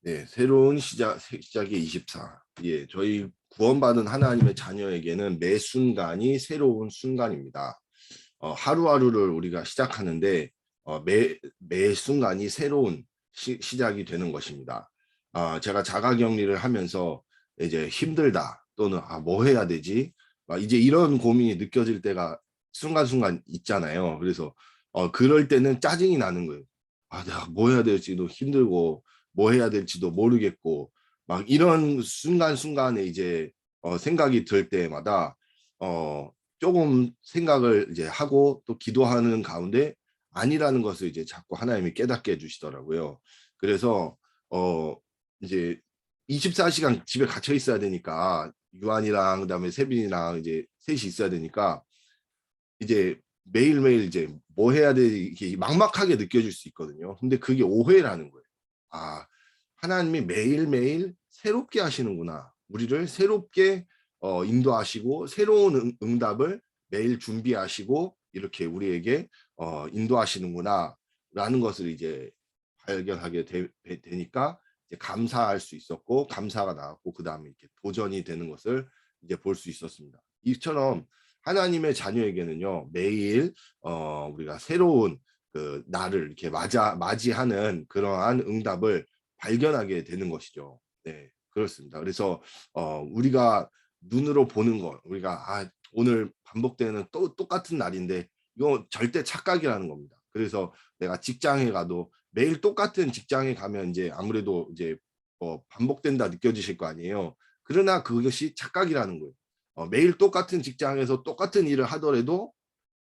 네, 새로운 시작의 24. 예, 저희 구원받은 하나님의 자녀에게는 매 순간이 새로운 순간입니다. 하루하루를 우리가 시작하는데 매 순간이 새로운 시작이 되는 것입니다. 제가 자가격리를 하면서 이제 힘들다 또는 뭐 해야 되지? 이제 이런 고민이 느껴질 때가 순간순간 있잖아요. 그래서 그럴 때는 짜증이 나는 거예요. 내가 뭐 해야 될지도 힘들고 뭐 해야 될지도 모르겠고 막 이런 순간순간에 이제 생각이 들 때마다 조금 생각을 이제 하고 또 기도하는 가운데 아니라는 것을 이제 자꾸 하나님이 깨닫게 해주시더라고요. 그래서 이제 24시간 집에 갇혀 있어야 되니까 유한이랑 그다음에 세빈이랑 이제 셋이 있어야 되니까 이제 매일매일 이제 뭐 해야 돼 이게 막막하게 느껴질 수 있거든요. 근데 그게 오해라는 거예요. 아, 하나님이 매일매일 새롭게 하시는구나. 우리를 새롭게 인도하시고 새로운 응답을 매일 준비하시고 이렇게 우리에게 인도하시는구나 라는 것을 이제 발견하게 되니까 이제 감사할 수 있었고 감사가 나왔고 그 다음에 이렇게 도전이 되는 것을 이제 볼 수 있었습니다. 이처럼 하나님의 자녀에게는요 매일 우리가 새로운 그 나를 이렇게 맞이하는 그러한 응답을 발견하게 되는 것이죠. 네, 그렇습니다. 그래서 우리가 눈으로 보는 것, 우리가 오늘 반복되는 또 똑같은 날인데 이거 절대 착각이라는 겁니다. 그래서 내가 직장에 가도 매일 똑같은 직장에 가면 이제 아무래도 이제 반복된다 느껴지실 거 아니에요. 그러나 그것이 착각이라는 거예요. 매일 똑같은 직장에서 똑같은 일을 하더라도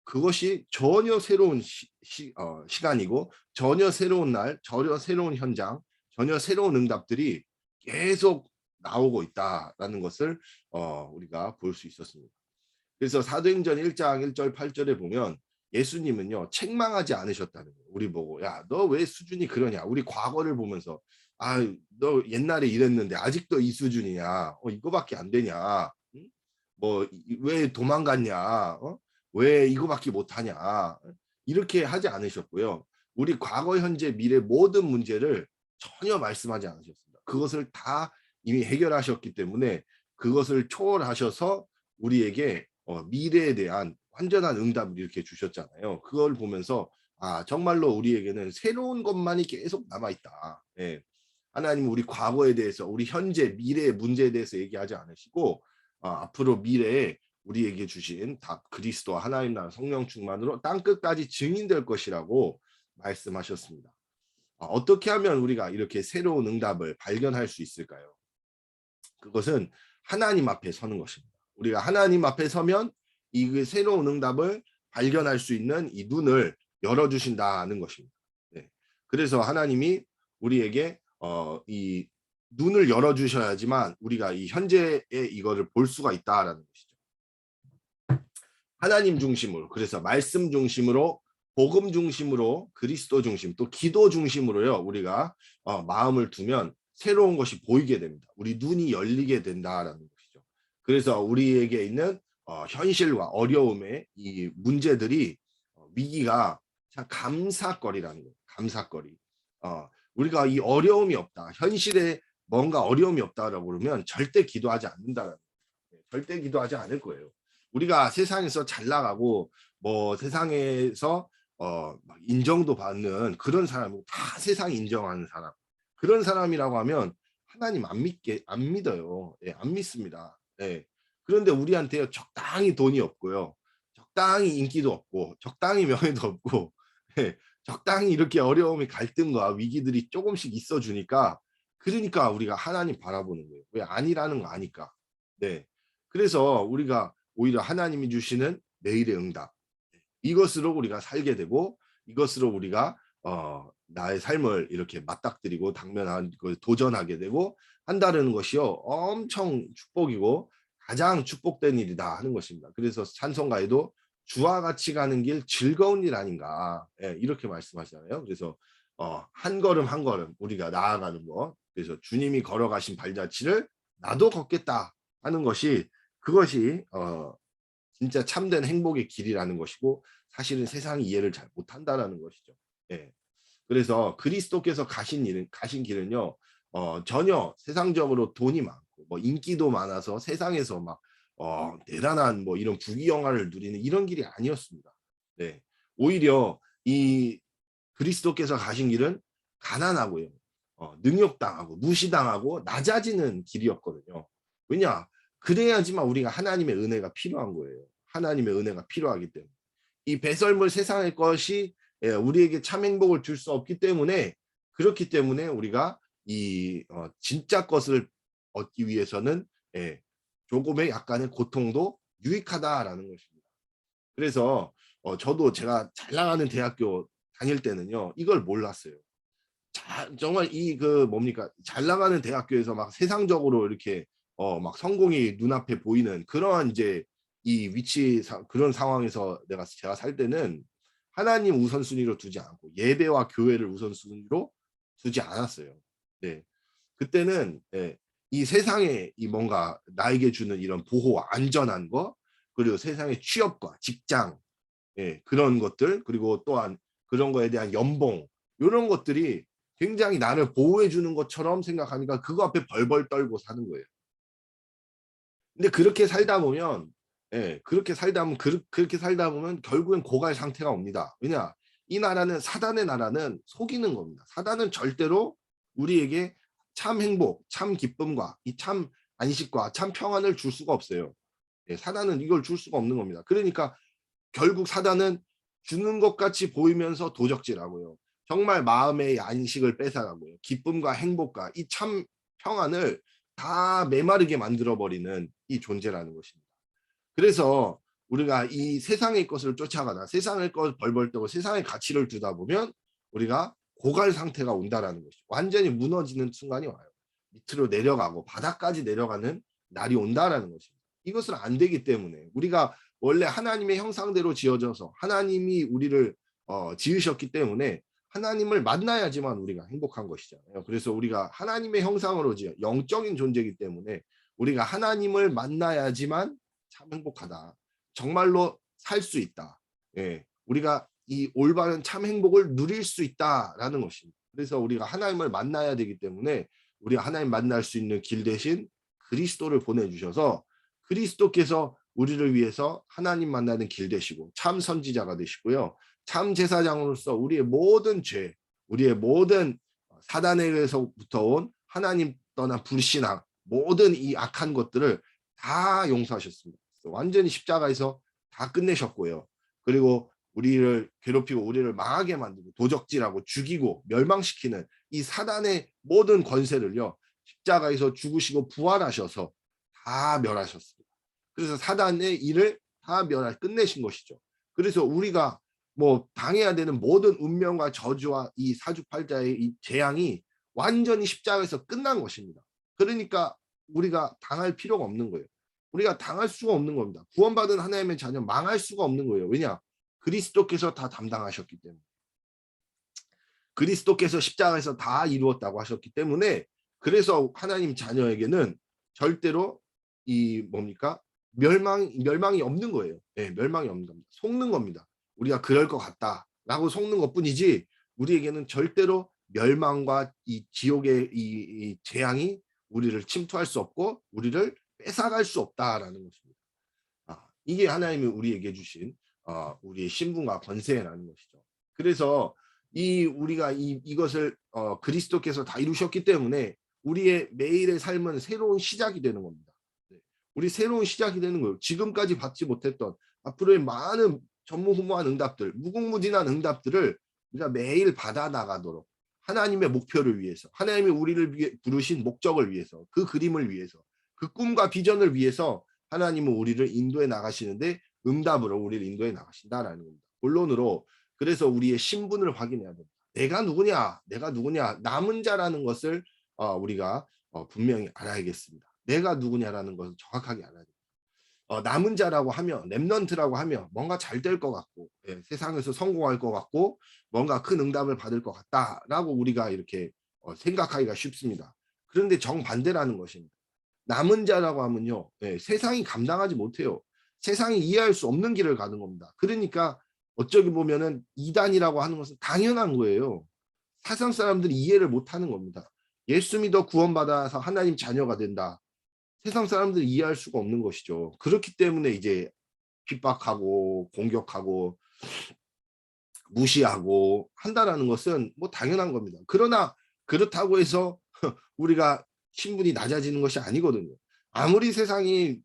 그것이 전혀 새로운 시간이고 전혀 새로운 날, 전혀 새로운 현장, 전혀 새로운 응답들이 계속 나오고 있다라는 것을 우리가 볼 수 있었습니다. 그래서 사도행전 1장 1절 8절에 보면 예수님은요 책망하지 않으셨다는 거예요. 우리 보고 야, 너 왜 수준이 그러냐. 우리 과거를 보면서 너 옛날에 이랬는데 아직도 이 수준이냐. 이거밖에 안 되냐. 응? 왜 도망갔냐. 왜 이거밖에 못하냐. 이렇게 하지 않으셨고요. 우리 과거, 현재, 미래 모든 문제를 전혀 말씀하지 않으셨습니다. 그것을 다 이미 해결하셨기 때문에 그것을 초월하셔서 우리에게 미래에 대한 완전한 응답을 이렇게 주셨잖아요. 그걸 보면서 정말로 우리에게는 새로운 것만이 계속 남아있다. 예. 하나님은 우리 과거에 대해서 우리 현재 미래의 문제에 대해서 얘기하지 않으시고 앞으로 미래에 우리에게 주신 다 그리스도와 하나님 나라 성령 충만으로 땅끝까지 증인될 것이라고 말씀하셨습니다. 어떻게 하면 우리가 이렇게 새로운 응답을 발견할 수 있을까요? 그것은 하나님 앞에 서는 것입니다. 우리가 하나님 앞에 서면 이 새로운 응답을 발견할 수 있는 이 눈을 열어주신다는 것입니다. 네. 그래서 하나님이 우리에게 이 눈을 열어주셔야지만 우리가 이 현재의 이거를 볼 수가 있다라는 것이죠. 하나님 중심으로, 그래서 말씀 중심으로, 복음 중심으로, 그리스도 중심, 또 기도 중심으로요. 우리가 마음을 두면 새로운 것이 보이게 됩니다. 우리 눈이 열리게 된다라는 것이죠. 그래서 우리에게 있는 현실과 어려움의 이 문제들이 위기가 참 감사거리라는 거예요. 감사거리. 우리가 이 어려움이 없다. 현실에 뭔가 어려움이 없다라고 그러면 절대 기도하지 않는다라는 거예요. 절대 기도하지 않을 거예요. 우리가 세상에서 잘 나가고 뭐 세상에서 인정도 받는 그런 사람, 다 세상 인정하는 사람, 그런 사람이라고 하면 하나님 안 믿어요. 예, 안 믿습니다. 예. 그런데 우리한테 적당히 돈이 없고요, 적당히 인기도 없고, 적당히 명예도 없고, 예, 적당히 이렇게 어려움이 갈등과 위기들이 조금씩 있어 주니까, 그러니까 우리가 하나님 바라보는 거예요. 왜 아니라는 거 아니까. 네. 그래서 우리가 오히려 하나님이 주시는 내일의 응답, 이것으로 우리가 살게 되고 이것으로 우리가 나의 삶을 이렇게 맞닥뜨리고 당면한 도전하게 되고 한다는 것이요 엄청 축복이고 가장 축복된 일이다 하는 것입니다. 그래서 찬송가에도 주와 같이 가는 길 즐거운 일 아닌가, 이렇게 말씀하잖아요. 그래서 한 걸음 한 걸음 우리가 나아가는 것, 그래서 주님이 걸어가신 발자취를 나도 걷겠다 하는 것이, 그것이 진짜 참된 행복의 길이라는 것이고 사실은 세상이 이해를 잘 못한다라는 것이죠. 예. 그래서 그리스도께서 가신 길은요 전혀 세상적으로 돈이 많고 뭐 인기도 많아서 세상에서 막 대단한 뭐 이런 부귀영화를 누리는 이런 길이 아니었습니다. 네. 오히려 이 그리스도께서 가신 길은 가난하고요. 능욕당하고 무시당하고 낮아지는 길이었거든요. 왜냐? 그래야지만 우리가 하나님의 은혜가 필요한 거예요. 하나님의 은혜가 필요하기 때문에. 이 배설물 세상의 것이 우리에게 참 행복을 줄 수 없기 때문에 그렇기 때문에 우리가 이 진짜 것을 얻기 위해서는 조금의 약간의 고통도 유익하다라는 것입니다. 그래서 저도 제가 잘 나가는 대학교 다닐 때는요 이걸 몰랐어요. 정말 이 그 뭡니까 잘 나가는 대학교에서 막 세상적으로 이렇게 막 성공이 눈앞에 보이는 그러한 이제 이 그런 상황에서 제가 살 때는 하나님 우선순위로 두지 않고 예배와 교회를 우선순위로 두지 않았어요. 네. 그때는 이 세상에 이 뭔가 나에게 주는 이런 보호, 안전한 거, 그리고 세상의 취업과 직장, 그런 것들, 그리고 또한 그런 거에 대한 연봉, 이런 것들이 굉장히 나를 보호해 주는 것처럼 생각하니까 그거 앞에 벌벌 떨고 사는 거예요. 근데 그렇게 살다 보면 그렇게 살다 보면 결국엔 고갈 상태가 옵니다. 왜냐? 이 나라는 사단의 나라는 속이는 겁니다. 사단은 절대로 우리에게 참 행복, 참 기쁨과 이 참 안식과 참 평안을 줄 수가 없어요. 사단은 이걸 줄 수가 없는 겁니다. 그러니까 결국 사단은 주는 것 같이 보이면서 도적질하고요. 정말 마음의 안식을 뺏어가고요. 기쁨과 행복과 이 참 평안을 다 메마르게 만들어버리는 이 존재라는 것입니다. 그래서 우리가 이 세상의 것을 쫓아가다 세상의 것 벌벌 떠고 세상의 가치를 두다 보면 우리가 고갈 상태가 온다라는 것이죠. 완전히 무너지는 순간이 와요. 밑으로 내려가고 바닥까지 내려가는 날이 온다라는 것입니다. 이것은 안 되기 때문에 우리가 원래 하나님의 형상대로 지어져서 하나님이 우리를 지으셨기 때문에 하나님을 만나야지만 우리가 행복한 것이잖아요. 그래서 우리가 하나님의 형상으로 지어 영적인 존재이기 때문에 우리가 하나님을 만나야지만 참 행복하다. 정말로 살 수 있다. 우리가 이 올바른 참 행복을 누릴 수 있다라는 것입니다. 그래서 우리가 하나님을 만나야 되기 때문에 우리가 하나님 만날 수 있는 길 대신 그리스도를 보내주셔서 그리스도께서 우리를 위해서 하나님 만나는 길 되시고 참 선지자가 되시고요. 참 제사장으로서 우리의 모든 죄, 우리의 모든 사단에게서부터 온 하나님 떠난 불신앙, 모든 이 악한 것들을 다 용서하셨습니다. 완전히 십자가에서 다 끝내셨고요. 그리고 우리를 괴롭히고 우리를 망하게 만들고 도적질하고 죽이고 멸망시키는 이 사단의 모든 권세를요. 십자가에서 죽으시고 부활하셔서 다 멸하셨습니다. 그래서 사단의 일을 다 끝내신 것이죠. 그래서 우리가 뭐 당해야 되는 모든 운명과 저주와 이 사주팔자의 이 재앙이 완전히 십자가에서 끝난 것입니다. 그러니까 우리가 당할 필요가 없는 거예요. 우리가 당할 수가 없는 겁니다. 구원받은 하나님의 자녀 망할 수가 없는 거예요. 왜냐? 그리스도께서 다 담당하셨기 때문에. 그리스도께서 십자가에서 다 이루었다고 하셨기 때문에 그래서 하나님 자녀에게는 절대로 이 뭡니까? 멸망이 없는 거예요. 멸망이 없는 겁니다. 속는 겁니다. 우리가 그럴 것 같다라고 속는 것뿐이지 우리에게는 절대로 멸망과 이 지옥의 이 재앙이 우리를 침투할 수 없고 우리를 뺏어갈 수 없다라는 것입니다. 이게 하나님이 우리에게 주신 우리의 신분과 권세라는 것이죠. 그래서 우리가 이것을 그리스도께서 다 이루셨기 때문에 우리의 매일의 삶은 새로운 시작이 되는 겁니다. 우리 새로운 시작이 되는 거예요. 지금까지 받지 못했던 앞으로의 많은 전무후무한 응답들, 무궁무진한 응답들을 우리가 매일 받아 나가도록 하나님의 목표를 위해서, 하나님이 우리를 부르신 목적을 위해서, 그 그림을 위해서, 그 꿈과 비전을 위해서 하나님은 우리를 인도해 나가시는데 응답으로 우리를 인도해 나가신다라는 겁니다. 본론으로 그래서 우리의 신분을 확인해야 됩니다. 내가 누구냐, 남은 자라는 것을 우리가 분명히 알아야겠습니다. 내가 누구냐라는 것을 정확하게 알아야 됩니다. 남은 자라고 하면 렘넌트라고 하면 뭔가 잘 될 것 같고 세상에서 성공할 것 같고 뭔가 큰 응답을 받을 것 같다라고 우리가 이렇게 생각하기가 쉽습니다. 그런데 정반대라는 것입니다. 남은 자라고 하면요 세상이 감당하지 못해요. 세상이 이해할 수 없는 길을 가는 겁니다. 그러니까 어쩌기 보면은 이단이라고 하는 것은 당연한 거예요. 세상 사람들이 이해를 못하는 겁니다. 예수 믿어 구원받아서 하나님 자녀가 된다. 세상 사람들이 이해할 수가 없는 것이죠. 그렇기 때문에 이제 핍박하고 공격하고 무시하고 한다라는 것은 뭐 당연한 겁니다. 그러나 그렇다고 해서 우리가 신분이 낮아지는 것이 아니거든요. 아무리 세상이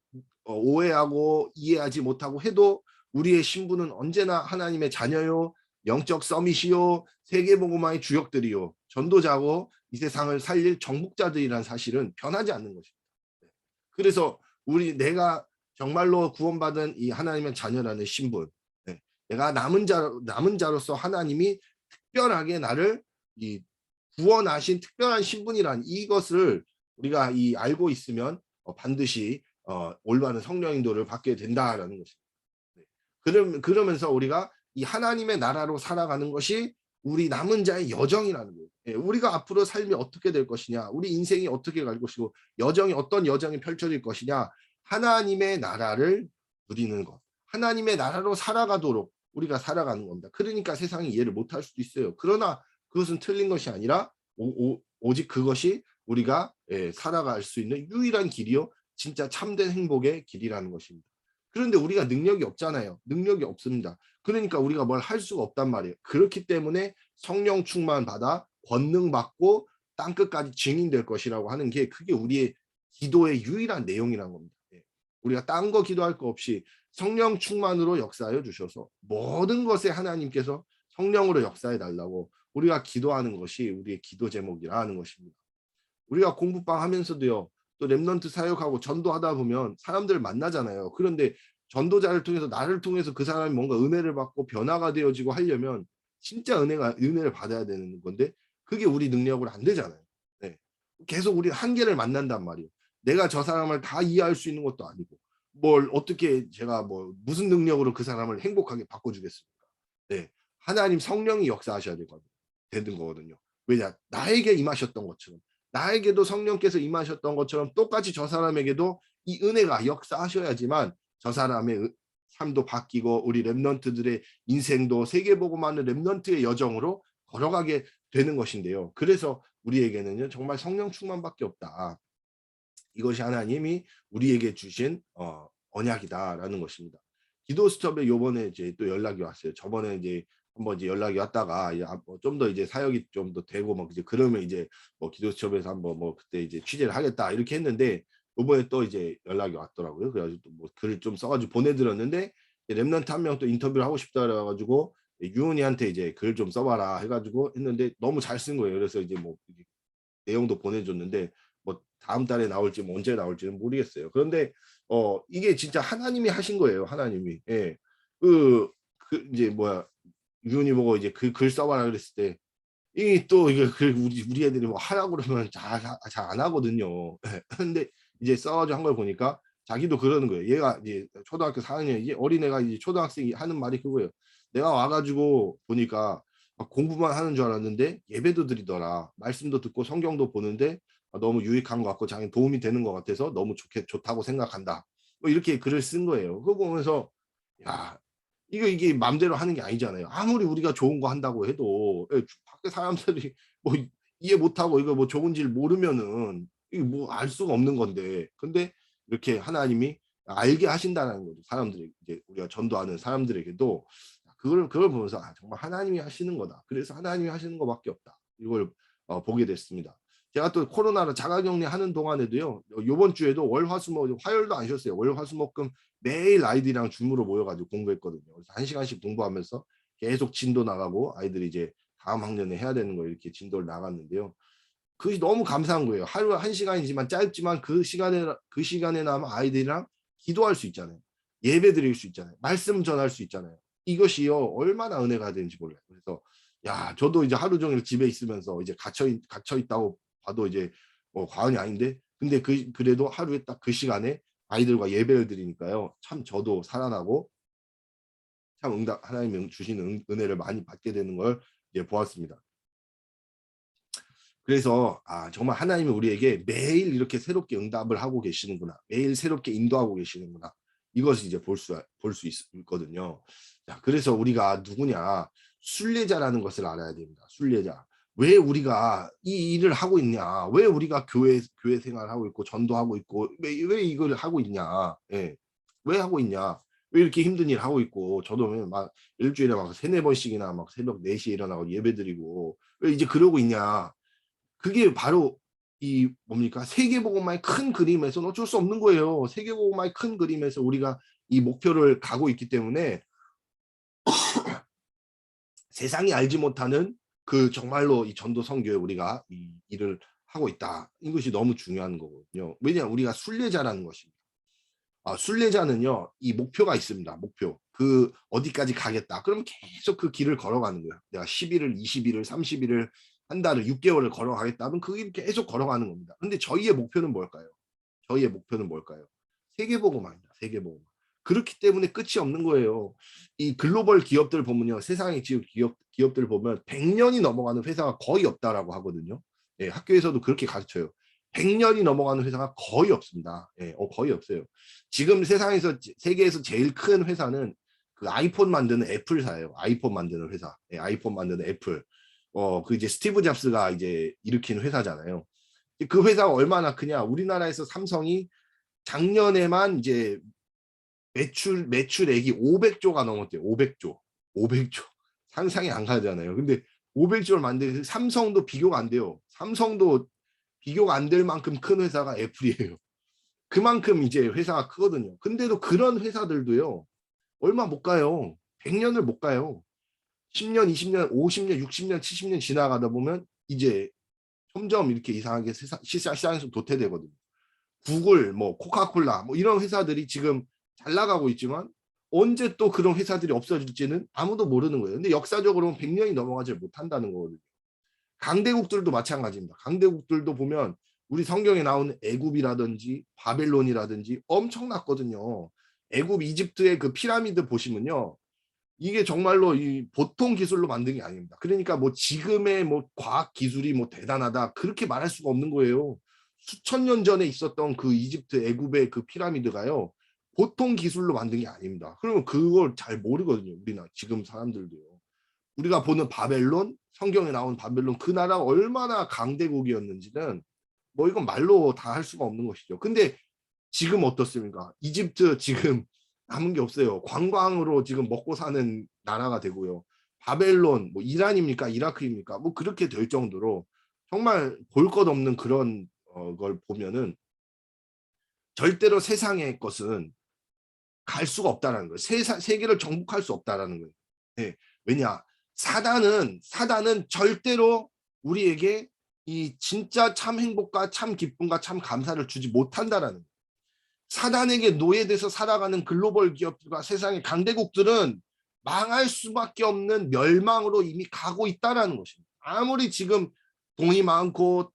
오해하고 이해하지 못하고 해도 우리의 신분은 언제나 하나님의 자녀요, 영적 서밋이요, 세계복음화의 주역들이요, 전도자고 이 세상을 살릴 정복자들이라는 사실은 변하지 않는 것입니다. 그래서 내가 정말로 구원받은 이 하나님의 자녀라는 신분, 내가 남은 자로서 하나님이 특별하게 나를 이 구원하신 특별한 신분이란 이것을 우리가 알고 있으면 반드시 올바른 성령 인도를 받게 된다라는 것입니다. 그러면서 우리가 이 하나님의 나라로 살아가는 것이 우리 남은 자의 여정이라는 거예요. 우리가 앞으로 삶이 어떻게 될 것이냐, 우리 인생이 어떻게 갈 것이고, 어떤 여정이 펼쳐질 것이냐, 하나님의 나라를 누리는 것, 하나님의 나라로 살아가도록 우리가 살아가는 겁니다. 그러니까 세상이 이해를 못할 수도 있어요. 그러나 그것은 틀린 것이 아니라 오직 그것이 우리가 살아갈 수 있는 유일한 길이요, 진짜 참된 행복의 길이라는 것입니다. 그런데 우리가 능력이 없잖아요. 능력이 없습니다. 그러니까 우리가 뭘 할 수가 없단 말이에요. 그렇기 때문에 성령 충만 받아 권능 받고 땅끝까지 증인될 것이라고 하는 게 그게 우리의 기도의 유일한 내용이라는 겁니다. 우리가 딴 거 기도할 거 없이 성령 충만으로 역사하여 주셔서 모든 것에 하나님께서 성령으로 역사해 달라고 우리가 기도하는 것이 우리의 기도 제목이라는 것입니다. 우리가 공부방 하면서도요, 또 렘넌트 사역하고 전도하다 보면 사람들을 만나잖아요. 그런데 전도자를 통해서 나를 통해서 그 사람이 뭔가 은혜를 받고 변화가 되어지고 하려면 진짜 은혜를 받아야 되는 건데 그게 우리 능력으로 안 되잖아요. 네. 계속 우리 한계를 만난단 말이에요. 내가 저 사람을 다 이해할 수 있는 것도 아니고 뭘 어떻게 제가 무슨 능력으로 그 사람을 행복하게 바꿔주겠습니까? 네. 하나님 성령이 역사하셔야 되는 거거든요. 왜냐? 나에게 임하셨던 것처럼 나에게도 성령께서 임하셨던 것처럼 똑같이 저 사람에게도 이 은혜가 역사하셔야지만 저 사람의 삶도 바뀌고 우리 렘넌트들의 인생도 세계복음하는 렘넌트의 여정으로 걸어가게 되는 것인데요. 그래서 우리에게는요, 정말 성령 충만밖에 없다. 이것이 하나님이 우리에게 주신 언약이다라는 것입니다. 기도 스톱에 요번에 이제 또 연락이 왔어요. 저번에 이제 한번 이제 연락이 왔다가 좀 더 이제 사역이 좀 더 되고 막 이제 그러면 이제 기도 스톱에서 한번 그때 이제 취재를 하겠다 이렇게 했는데 요번에 또 이제 연락이 왔더라고요. 그래가지고 또 글을 좀 써가지고 보내드렸는데 랩런트 한 명 또 인터뷰를 하고 싶다 그래가지고 유은이한테 이제 글 좀 써봐라 해가지고 했는데 너무 잘 쓴 거예요. 그래서 이제 내용도 보내줬는데 다음 달에 나올지 언제 나올지는 모르겠어요. 그런데 이게 진짜 하나님이 하신 거예요. 하나님이. 예. 이제 유은이 보고 이제 글 써봐라 그랬을 때 이게 또 이게 우리 애들이 하라고 그러면 잘 안 하거든요. 예. 근데 이제 써가지고 한 걸 보니까 자기도 그러는 거예요. 얘가 이제 초등학교 4학년 이제 어린애가 이제 초등학생이 하는 말이 그거예요. 내가 와가지고 보니까 공부만 하는 줄 알았는데 예배도 드리더라. 말씀도 듣고 성경도 보는데 너무 유익한 것 같고 자기 도움이 되는 것 같아서 너무 좋다고 생각한다. 이렇게 글을 쓴 거예요. 그거 보면서 야, 이게 맘대로 하는 게 아니잖아요. 아무리 우리가 좋은 거 한다고 해도 밖에 사람들이 이해 못하고 이거 좋은 질 모르면은 이게 알 수가 없는 건데. 근데 이렇게 하나님이 알게 하신다는 거죠. 사람들이 이제 우리가 전도하는 사람들에게도 그걸 보면서 정말 하나님이 하시는 거다. 그래서 하나님이 하시는 것밖에 없다. 이걸 보게 됐습니다. 제가 또 코로나로 자가격리 하는 동안에도요. 요번 주에도 월화수목 화요일도 안 쉬었어요. 월화수목금 매일 아이들이랑 줌으로 모여가지고 공부했거든요. 그래서 1시간씩 공부하면서 계속 진도 나가고 아이들이 이제 다음 학년에 해야 되는 거 이렇게 진도를 나갔는데요. 그것이 너무 감사한 거예요. 하루 1시간이지만 짧지만 그 시간에나마 아이들이랑 기도할 수 있잖아요. 예배 드릴 수 있잖아요. 말씀 전할 수 있잖아요. 이것이요 얼마나 은혜가 되는지 몰라요. 그래서 저도 이제 하루 종일 집에 있으면서 이제 갇혀 있다고 봐도 이제 과언이 아닌데 근데 그래도 하루에 딱 그 시간에 아이들과 예배를 드리니까요. 참 저도 살아나고 참 하나님이 주시는 은혜를 많이 받게 되는 걸 이제 보았습니다. 그래서 정말 하나님이 우리에게 매일 이렇게 새롭게 응답을 하고 계시는구나. 매일 새롭게 인도하고 계시는구나. 이것을 이제 볼 수 있거든요. 자, 그래서 우리가 누구냐? 순례자라는 것을 알아야 됩니다. 순례자. 왜 우리가 이 일을 하고 있냐? 왜 우리가 교회 생활을 하고 있고 전도하고 있고 왜 이걸 하고 있냐? 예. 왜 하고 있냐? 왜 이렇게 힘든 일 하고 있고 저도 막 일주일에 막 세네 번씩이나 막 새벽 4시에 일어나고 예배드리고 왜 이제 그러고 있냐? 그게 바로 이 뭡니까? 세계복음화의 큰 그림에서는 어쩔 수 없는 거예요. 세계복음화의 큰 그림에서 우리가 이 목표를 가고 있기 때문에 세상이 알지 못하는 그 정말로 이 전도 선교에 우리가 이 일을 하고 있다. 이것이 너무 중요한 거거든요. 왜냐하면 우리가 순례자라는 것입니다. 순례자는요, 이 목표가 있습니다. 목표. 그 어디까지 가겠다. 그럼 계속 그 길을 걸어가는 거예요. 내가 11일, 20일을, 30일을, 한 달을, 6개월을 걸어가겠다. 그럼 그 길 계속 걸어가는 겁니다. 근데 저희의 목표는 뭘까요? 저희의 목표는 뭘까요? 세계복음화입니다. 세계복음화. 그렇기 때문에 끝이 없는 거예요. 이 글로벌 기업들 보면요. 세상의 지금 기업들 보면 100년이 넘어가는 회사가 거의 없다라고 하거든요. 예, 학교에서도 그렇게 가르쳐요. 100년이 넘어가는 회사가 거의 없습니다. 예, 거의 없어요. 지금 세계에서 제일 큰 회사는 그 아이폰 만드는 애플사예요. 아이폰 만드는 회사. 예, 아이폰 만드는 애플. 그 이제 스티브 잡스가 이제 일으킨 회사잖아요. 그 회사가 얼마나 크냐? 우리나라에서 삼성이 작년에만 이제 매출액이 500조가 넘었대요. 500조. 500조. 상상이 안 가잖아요. 근데 500조를 만드는 삼성도 비교가 안 돼요. 삼성도 비교가 안 될 만큼 큰 회사가 애플이에요. 그만큼 이제 회사가 크거든요. 근데도 그런 회사들도요. 얼마 못 가요. 100년을 못 가요. 10년, 20년, 50년, 60년, 70년 지나가다 보면 이제 점점 이렇게 이상하게 시장에서 도태되거든요. 구글, 뭐 코카콜라, 뭐 이런 회사들이 지금 잘 나가고 있지만 언제 또 그런 회사들이 없어질지는 아무도 모르는 거예요. 근데 역사적으로는 100년이 넘어가지 못한다는 거거든요. 강대국들도 마찬가지입니다. 강대국들도 보면 우리 성경에 나오는 애굽이라든지 바벨론이라든지 엄청났거든요. 애굽, 이집트의 그 피라미드 보시면요. 이게 정말로 이 보통 기술로 만든 게 아닙니다. 그러니까 뭐 지금의 뭐 과학 기술이 뭐 대단하다 그렇게 말할 수가 없는 거예요. 수천 년 전에 있었던 그 이집트 애굽의 그 피라미드가요. 보통 기술로 만든 게 아닙니다. 그러면 그걸 잘 모르거든요. 우리나 지금 사람들도요. 우리가 보는 바벨론, 성경에 나온 바벨론 그 나라가 얼마나 강대국이었는지는 뭐 이건 말로 다 할 수가 없는 것이죠. 근데 지금 어떻습니까? 이집트 지금 남은 게 없어요. 관광으로 지금 먹고 사는 나라가 되고요. 바벨론, 뭐 이란입니까? 이라크입니까? 뭐 그렇게 될 정도로 정말 볼 것 없는 그런 걸 보면은 절대로 세상의 것은 갈 수가 없다라는 거예요. 세계를 정복할 수 없다라는 거예요. 네. 왜냐? 사단은 절대로 우리에게 이 진짜 참 행복과 참 기쁨과 참 감사를 주지 못한다라는 거예요. 사단에게 노예돼서 살아가는 글로벌 기업들과 세상의 강대국들은 망할 수밖에 없는 멸망으로 이미 가고 있다는 것입니다. 아무리 지금 돈이 많고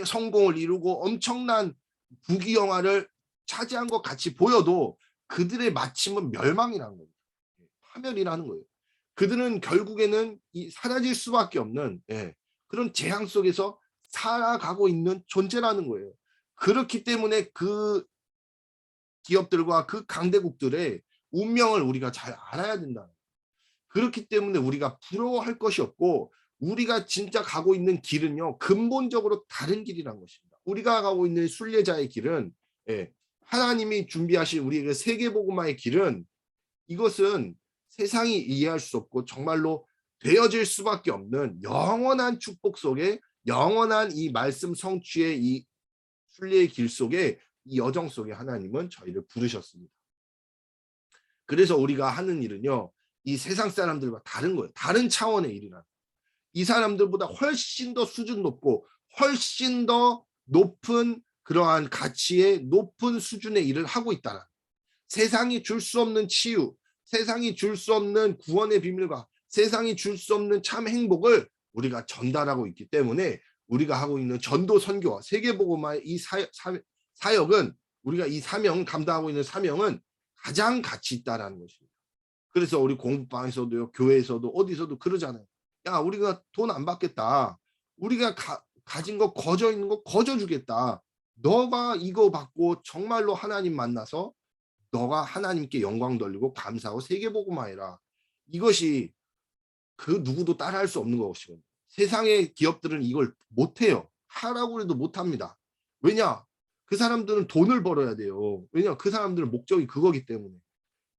성공을 이루고 엄청난 부귀영화를 차지한 것 같이 보여도 그들의 마침은 멸망이라는 겁니다. 파멸이라는 거예요. 그들은 결국에는 사라질 수밖에 없는 그런 재앙 속에서 살아가고 있는 존재라는 거예요. 그렇기 때문에 그 기업들과 그 강대국들의 운명을 우리가 잘 알아야 된다. 그렇기 때문에 우리가 부러워할 것이 없고 우리가 진짜 가고 있는 길은요 근본적으로 다른 길이란 것입니다. 우리가 가고 있는 순례자의 길은 하나님이 준비하신 우리에게 세계복음화의 길은 이것은 세상이 이해할 수 없고 정말로 되어질 수밖에 없는 영원한 축복 속에 영원한 이 말씀 성취의 이 순례의 길 속에 이 여정 속에 하나님은 저희를 부르셨습니다. 그래서 우리가 하는 일은요. 이 세상 사람들과 다른 거예요. 다른 차원의 일이라. 이 사람들보다 훨씬 더 수준 높고 훨씬 더 높은 그러한 가치의 높은 수준의 일을 하고 있다는 세상이 줄 수 없는 치유, 세상이 줄 수 없는 구원의 비밀과 세상이 줄 수 없는 참 행복을 우리가 전달하고 있기 때문에 우리가 하고 있는 전도 선교와 세계복음화의 이 사역은 우리가 이 사명 감당하고 있는 사명은 가장 가치 있다라는 것입니다. 그래서 우리 공부방에서도요, 교회에서도 어디서도 그러잖아요. 야, 우리가 돈 안 받겠다. 우리가 가진 거 거저 있는 거 거저 주겠다. 너가 이거 받고 정말로 하나님 만나서 너가 하나님께 영광 돌리고 감사하고 세계복음화해라. 이것이 그 누구도 따라할 수 없는 것이거든요. 세상의 기업들은 이걸 못해요. 하라고 해도 못합니다. 왜냐? 그 사람들은 돈을 벌어야 돼요. 왜냐? 그 사람들은 목적이 그거기 때문에.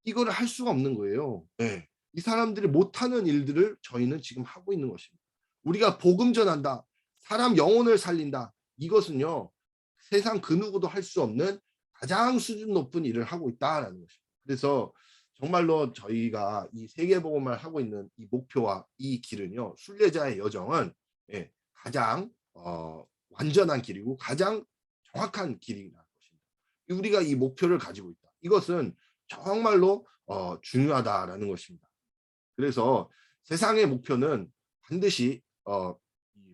이거를 할 수가 없는 거예요. 네. 이 사람들이 못하는 일들을 저희는 지금 하고 있는 것입니다. 우리가 복음 전한다. 사람 영혼을 살린다. 이것은요. 세상 그 누구도 할 수 없는 가장 수준 높은 일을 하고 있다라는 것입니다. 그래서 정말로 저희가 이 세계복음을 하고 있는 이 목표와 이 길은요. 순례자의 여정은 예, 가장 완전한 길이고 가장 정확한 길이라는 것입니다. 우리가 이 목표를 가지고 있다. 이것은 정말로 중요하다라는 것입니다. 그래서 세상의 목표는 반드시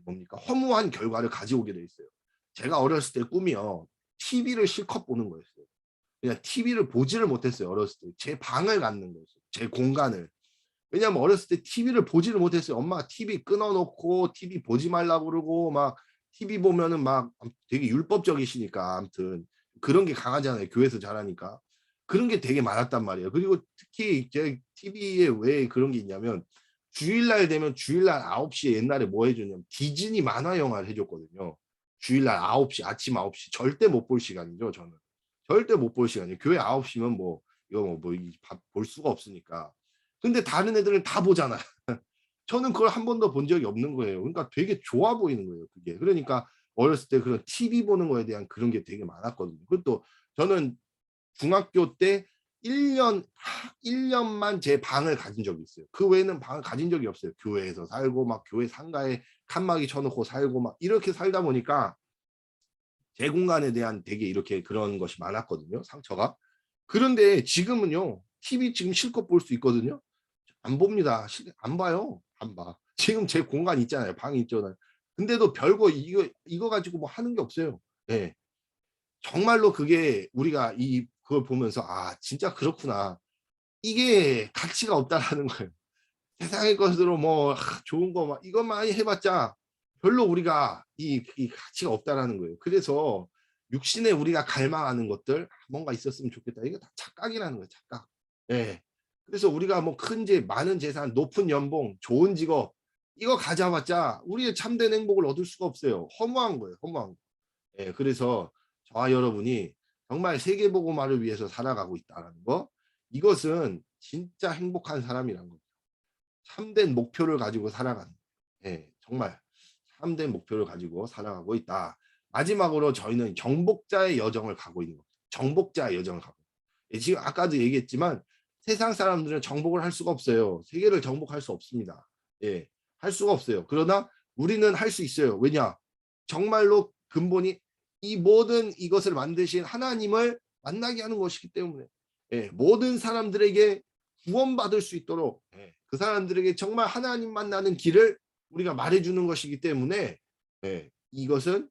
뭡니까 허무한 결과를 가져오게 돼 있어요. 제가 어렸을 때 꿈이요. TV를 실컷 보는 거였어요. 그냥 TV를 보지를 못했어요. 어렸을 때. 제 방을 갖는 거였어요. 제 공간을. 왜냐하면 어렸을 때 TV를 보지를 못했어요. 엄마가 TV 끊어놓고 TV 보지 말라고 그러고 막 TV 보면은 막 되게 율법적이시니까 아무튼 그런 게 강하잖아요. 교회에서 자라니까. 그런 게 되게 많았단 말이에요. 그리고 특히 제 TV에 왜 그런 게 있냐면 주일날 되면 주일날 9시에 옛날에 뭐 해줬냐면 디즈니 만화 영화를 해줬거든요. 주일날 9시, 아침 9시 절대 못 볼 시간이죠. 저는. 절대 못 볼 시간이에요. 교회 9시면 뭐 이거 볼 수가 없으니까. 근데 다른 애들은 다 보잖아요. 저는 그걸 한 번도 본 적이 없는 거예요. 그러니까 되게 좋아 보이는 거예요. 그게. 그러니까 어렸을 때 그런 TV 보는 거에 대한 그런 게 되게 많았거든요. 그리고 또 저는 중학교 때 1년만 제 방을 가진 적이 있어요. 그 외에는 방을 가진 적이 없어요. 교회에서 살고 막 교회 상가에 칸막이 쳐놓고 살고 막 이렇게 살다 보니까 제 공간에 대한 되게 이렇게 그런 것이 많았거든요. 상처가. 그런데 지금은요. TV 지금 실컷 볼 수 있거든요. 안 봅니다. 안 봐요. 안 봐. 지금 제 공간 있잖아요. 방이 있잖아요. 근데도 별거 이거 가지고 뭐 하는 게 없어요. 예. 정말로 그게 우리가 그걸 보면서 아 진짜 그렇구나. 이게 가치가 없다라는 거예요. 세상의 것으로 뭐 좋은 거 막 이것만 해봤자 별로 우리가 이 가치가 없다라는 거예요. 그래서 육신에 우리가 갈망하는 것들 뭔가 있었으면 좋겠다. 이거 다 착각이라는 거예요. 착각. 예. 그래서 우리가 뭐 큰 많은 재산, 높은 연봉, 좋은 직업 이거 가져봤자 우리의 참된 행복을 얻을 수가 없어요. 허무한 거예요. 허무한 거. 예. 그래서 저와 여러분이 정말 세계복음화를 위해서 살아가고 있다는 거 이것은 진짜 행복한 사람이란 거죠. 참된 목표를 가지고 살아가는 예, 정말 참된 목표를 가지고 살아가고 있다. 마지막으로 저희는 정복자의 여정을 가고 있는 겁니다. 정복자의 여정을 가고 예, 지금 아까도 얘기했지만 세상 사람들은 정복을 할 수가 없어요. 세계를 정복할 수 없습니다. 예, 할 수가 없어요. 그러나 우리는 할 수 있어요. 왜냐? 정말로 근본이 이 모든 이것을 만드신 하나님을 만나게 하는 것이기 때문에 예, 모든 사람들에게 구원받을 수 있도록 예, 그 사람들에게 정말 하나님 만나는 길을 우리가 말해주는 것이기 때문에 예, 이것은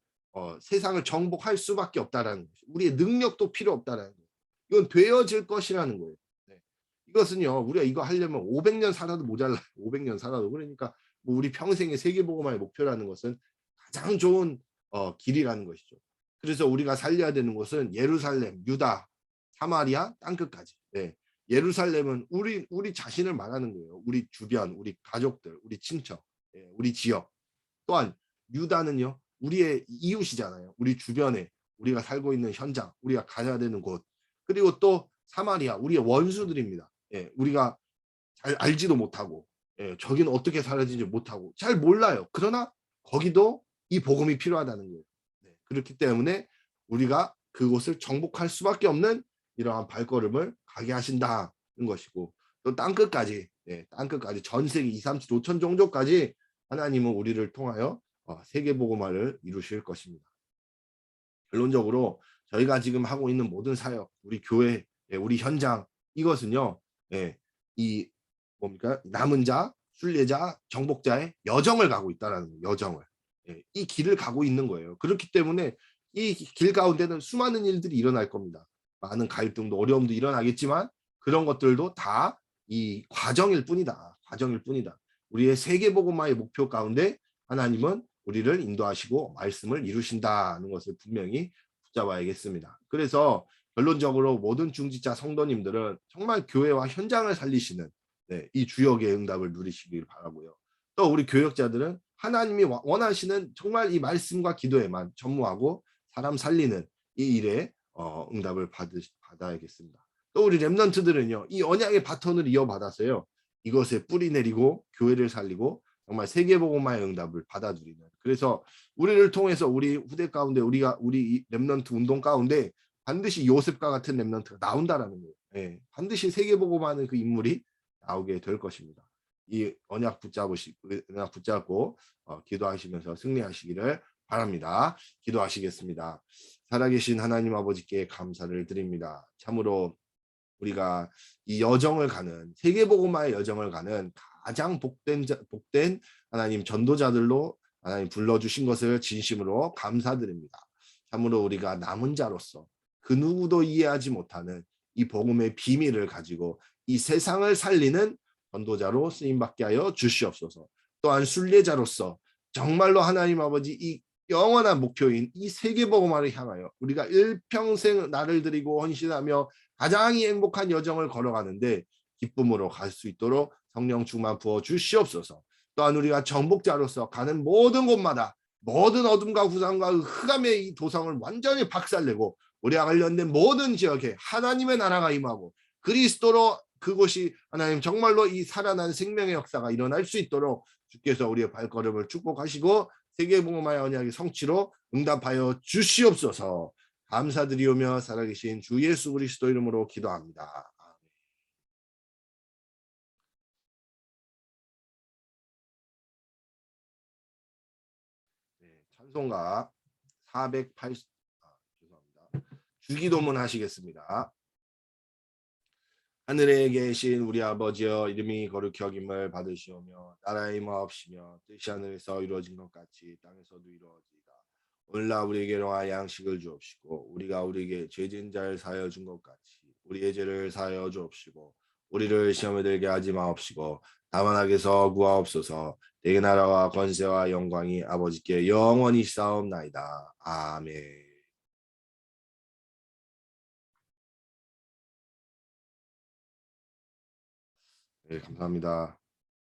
세상을 정복할 수밖에 없다라는 거죠. 우리의 능력도 필요 없다라는 거예요. 이건 되어질 것이라는 거예요. 네. 이것은요 우리가 이거 하려면 500년 살아도 모자라요. 500년 살아도. 그러니까 뭐 우리 평생의 세계복음화의 목표라는 것은 가장 좋은 길이라는 것이죠. 그래서 우리가 살려야 되는 곳은 예루살렘, 유다, 사마리아, 땅끝까지. 네. 예루살렘은 우리 자신을 말하는 거예요. 우리 주변, 우리 가족들, 우리 친척, 예, 우리 지역. 또한 유다는요. 우리의 이웃이잖아요. 우리 주변에 우리가 살고 있는 현장, 우리가 가야 되는 곳. 그리고 또 사마리아, 우리의 원수들입니다. 예, 우리가 잘 알지도 못하고 예, 저기는 어떻게 살아지는지 못하고 잘 몰라요. 그러나 거기도 이 복음이 필요하다는 거예요. 네, 그렇기 때문에 우리가 그곳을 정복할 수밖에 없는 이러한 발걸음을 가게 하신다는 것이고 또 땅끝까지 예, 땅끝까지 전 세계 2, 3, 7, 5천 종족까지 하나님은 우리를 통하여 세계복음화를 이루실 것입니다. 결론적으로 저희가 지금 하고 있는 모든 사역, 우리 교회, 예, 우리 현장 이것은요, 예, 이 뭡니까 남은 자, 순례자, 정복자의 여정을 가고 있다라는 여정을 예, 이 길을 가고 있는 거예요. 그렇기 때문에 이 길 가운데는 수많은 일들이 일어날 겁니다. 많은 갈등도 어려움도 일어나겠지만 그런 것들도 다 이 과정일 뿐이다. 과정일 뿐이다. 우리의 세계복음화의 목표 가운데 하나님은 우리를 인도하시고 말씀을 이루신다는 것을 분명히 붙잡아야겠습니다. 그래서 결론적으로 모든 중지자 성도님들은 정말 교회와 현장을 살리시는 네, 이 주역의 응답을 누리시길 바라고요. 또 우리 교역자들은 하나님이 원하시는 정말 이 말씀과 기도에만 전무하고 사람 살리는 이 일에 응답을 받아야겠습니다. 또 우리 렘넌트들은요, 이 언약의 바톤을 이어받아서요, 이것에 뿌리 내리고 교회를 살리고 정말 세계복음화의 응답을 받아들이는. 그래서 우리를 통해서 우리 후대 가운데 우리 렘넌트 운동 가운데 반드시 요셉과 같은 렘넌트가 나온다라는 거예요. 예, 반드시 세계복음화하는 그 인물이 나오게 될 것입니다. 이 언약 붙잡고 기도하시면서 승리하시기를 바랍니다. 기도하시겠습니다. 살아계신 하나님 아버지께 감사를 드립니다. 참으로 우리가 이 여정을 가는 세계복음화의 여정을 가는 가장 복된 하나님 전도자들로 하나님 불러주신 것을 진심으로 감사드립니다. 참으로 우리가 남은 자로서 그 누구도 이해하지 못하는 이 복음의 비밀을 가지고 이 세상을 살리는 전도자로 쓰임받게 하여 주시옵소서. 또한 순례자로서 정말로 하나님 아버지 이 영원한 목표인 이 세계복음화를 향하여 우리가 일평생 나를 드리고 헌신하며 가장 행복한 여정을 걸어가는데 기쁨으로 갈 수 있도록 성령 충만 부어 주시옵소서. 또한 우리가 정복자로서 가는 모든 곳마다 모든 어둠과 구상과 흑암의 이 도성을 완전히 박살내고 우리와 관련된 모든 지역에 하나님의 나라가 임하고 그리스도로 그곳이 하나님 정말로 이 살아난 생명의 역사가 일어날 수 있도록 주께서 우리의 발걸음을 축복하시고 세계복음화의 언약의 성취로 응답하여 주시옵소서. 감사드리오며 살아계신 주 예수 그리스도 이름으로 기도합니다. 네, 찬송가 480 죄송합니다. 주기도문 하시겠습니다. 하늘에 계신 우리 아버지여 이름이 거룩히 여김을 받으시오며 나라의 임하옵시며 뜻이 하늘에서 이루어진 것 같이 땅에서도 이루어지이다. 오늘날 우리에게 와 양식을 주옵시고 우리가 우리에게 죄진 자를 사하여 준 것 같이 우리의 죄를 사하여 주옵시고 우리를 시험에 들게 하지 마옵시고 다만 악에서 구하옵소서. 내게 나라와 권세와 영광이 아버지께 영원히 싸움나이다. 아멘. 네, 감사합니다.